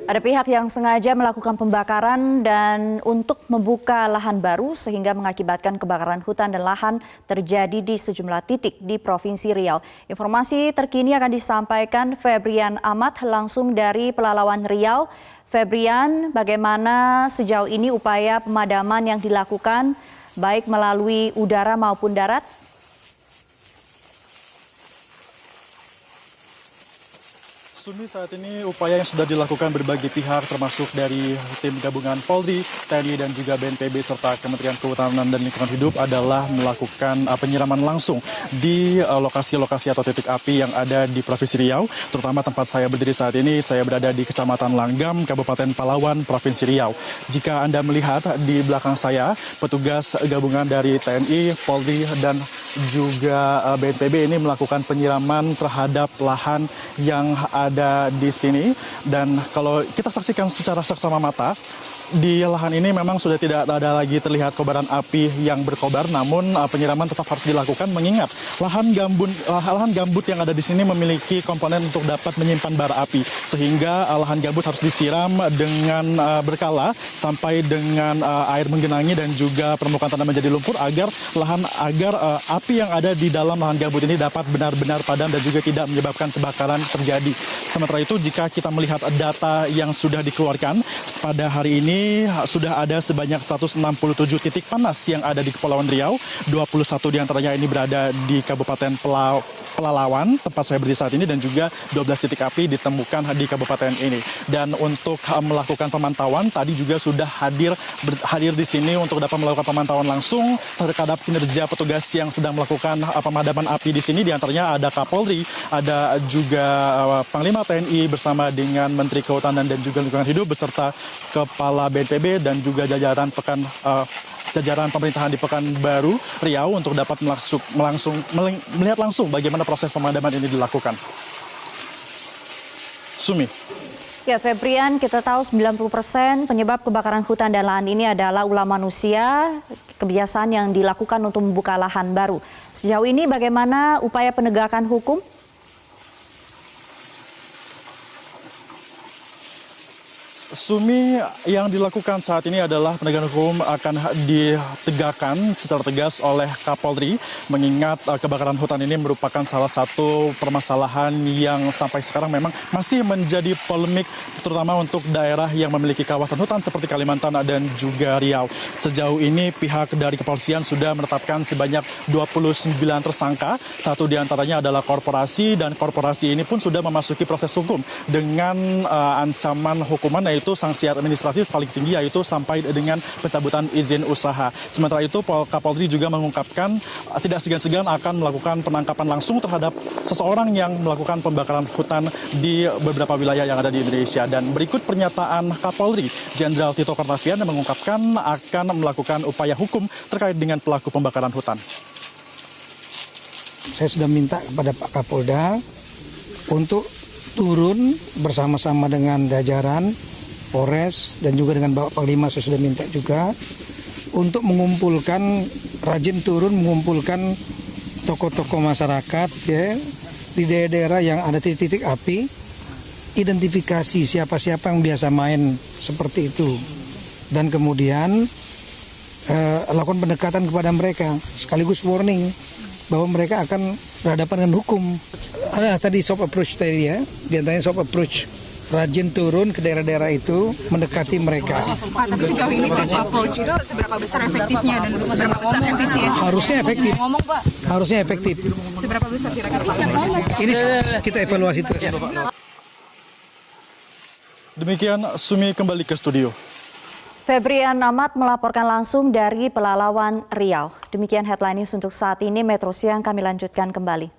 Ada pihak yang sengaja melakukan pembakaran dan untuk membuka lahan baru sehingga mengakibatkan kebakaran hutan dan lahan terjadi di sejumlah titik di Provinsi Riau. Informasi terkini akan disampaikan Febrian Ahmad langsung dari Pelalawan Riau. Febrian, bagaimana sejauh ini upaya pemadaman yang dilakukan baik melalui udara maupun darat? Sumi, saat ini upaya yang sudah dilakukan berbagai pihak termasuk dari tim gabungan Polri, TNI dan juga BNPB serta Kementerian Kehutanan dan Lingkungan Hidup adalah melakukan penyiraman langsung di lokasi-lokasi atau titik api yang ada di Provinsi Riau, terutama tempat saya berdiri saat ini. Saya berada di Kecamatan Langgam, Kabupaten Palawan, Provinsi Riau. Jika Anda melihat di belakang saya, petugas gabungan dari TNI, Polri dan juga BNPB ini melakukan penyiraman terhadap lahan yang ada di sini, dan kalau kita saksikan secara seksama mata di lahan ini memang sudah tidak ada lagi terlihat kobaran api yang berkobar, namun penyiraman tetap harus dilakukan mengingat lahan gambut yang ada di sini memiliki komponen untuk dapat menyimpan bara api, sehingga lahan gambut harus disiram dengan berkala sampai dengan air menggenangi dan juga permukaan tanah menjadi lumpur agar api yang ada di dalam lahan gambut ini dapat benar-benar padam dan juga tidak menyebabkan kebakaran terjadi. Sementara itu, jika kita melihat data yang sudah dikeluarkan pada hari ini, sudah ada sebanyak 167 titik panas yang ada di Kepulauan Riau. 21 diantaranya ini berada di Kabupaten Pelalawan, tempat saya berdiri saat ini, dan juga 12 titik api ditemukan di kabupaten ini. Dan untuk melakukan pemantauan, tadi juga sudah hadir di sini untuk dapat melakukan pemantauan langsung terhadap kinerja petugas yang sedang melakukan pemadaman api di sini. Di antaranya ada Kapolri, ada juga Panglima TNI bersama dengan Menteri Kehutanan dan juga Lingkungan Hidup beserta Kepala BNPB dan juga jajaran pemerintahan di Pekanbaru Riau untuk dapat melihat langsung bagaimana proses pemadaman ini dilakukan. Sumi. Ya, Febrian, kita tahu 90% penyebab kebakaran hutan dan lahan ini adalah ulah manusia, kebiasaan yang dilakukan untuk membuka lahan baru. Sejauh ini bagaimana upaya penegakan hukum? Sumi, yang dilakukan saat ini adalah penegakan hukum akan ditegakkan secara tegas oleh Kapolri, mengingat kebakaran hutan ini merupakan salah satu permasalahan yang sampai sekarang memang masih menjadi polemik, terutama untuk daerah yang memiliki kawasan hutan seperti Kalimantan dan juga Riau. Sejauh ini pihak dari kepolisian sudah menetapkan sebanyak 29 tersangka, satu diantaranya adalah korporasi, dan korporasi ini pun sudah memasuki proses hukum dengan ancaman hukuman yaitu sanksi administratif paling tinggi, yaitu sampai dengan pencabutan izin usaha. Sementara itu Kapolri juga mengungkapkan tidak segan-segan akan melakukan penangkapan langsung terhadap seseorang yang melakukan pembakaran hutan di beberapa wilayah yang ada di Indonesia. Dan berikut pernyataan Kapolri Jenderal Tito Karnavian yang mengungkapkan akan melakukan upaya hukum terkait dengan pelaku pembakaran hutan. Saya sudah minta kepada Pak Kapolda untuk turun bersama-sama dengan jajaran Polres dan juga dengan Bapak Panglima. Saya sudah minta juga untuk mengumpulkan, rajin turun mengumpulkan tokoh-tokoh masyarakat ya, di daerah-daerah yang ada titik-titik api, identifikasi siapa-siapa yang biasa main seperti itu, dan kemudian lakukan pendekatan kepada mereka sekaligus warning bahwa mereka akan berhadapan dengan hukum. Ada tadi soft approach tadi ya, diantaranya soft approach, rajin turun ke daerah-daerah itu mendekati mereka. Pak, tapi sejauh ini soft approach itu seberapa besar efektifnya dan seberapa besar efisiensi? Harusnya efektif. Harusnya efektif. Seberapa besar kira-kira Pak? Ini kita evaluasi terus. Demikian, Sumi kembali ke studio. Febrian Ahmad melaporkan langsung dari Pelalawan Riau. Demikian headline news untuk saat ini. Metro Siang kami lanjutkan kembali.